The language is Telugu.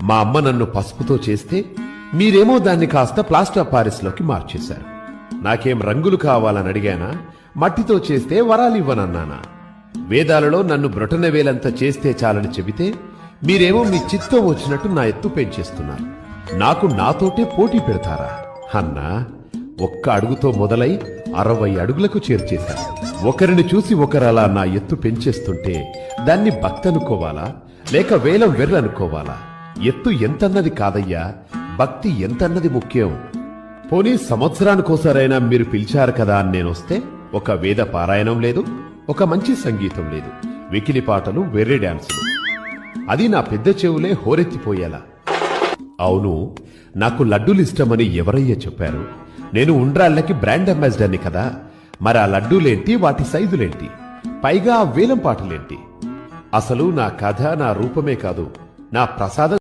మా అమ్మ నన్ను పసుపుతో చేస్తే మీరేమో దాన్ని కాస్త ప్లాస్టర్ ఆఫ్ పారిస్లోకి మార్చేశారు. నాకేం రంగులు కావాలని అడిగానా? మట్టితో చేస్తే వరాలివ్వనన్నానా? వేదాలలో నన్ను బ్రొటనవేలంత చేస్తే చాలని చెబితే మీరేమో మీ చిత్తం వచ్చినట్టు నా ఎత్తు పెంచేస్తున్నారు. నాకు నాతోటే పోటీ పెడతారా అన్నా? ఒక్క అడుగుతో మొదలై 60 అడుగులకు చేర్చేశాను. ఒకరిని చూసి ఒకరలా నా ఎత్తు పెంచేస్తుంటే దాన్ని భక్తనుకోవాలా లేక వేలం వెర్రనుకోవాలా? ఎత్తు ఎంతన్నది కాదయ్యా, భక్తి ఎంతన్నది ముఖ్యం. పోనీ సంవత్సరానికోసారైనా మీరు పిలిచారు కదా అని నేనొస్తే ఒక వేద పారాయణం లేదు, ఒక మంచి సంగీతం లేదు, వెకిలి పాటలు, వెర్రి డాన్సులు. అది నా పెద్ద చెవులే హోరెత్తిపోయేలా. అవును, నాకు లడ్డూలిష్టమని ఎవరయ్యా చెప్పారు? నేను ఉండ్రాళ్ళకి బ్రాండ్ అంబాసిడర్ని కదా. మరి ఆ లడ్డూలేంటి, వాటి సైజులేంటి, పైగా ఆ వేలం పాటలేంటి? అసలు నా కథ, నా రూపమే కాదు, నా ప్రసాదం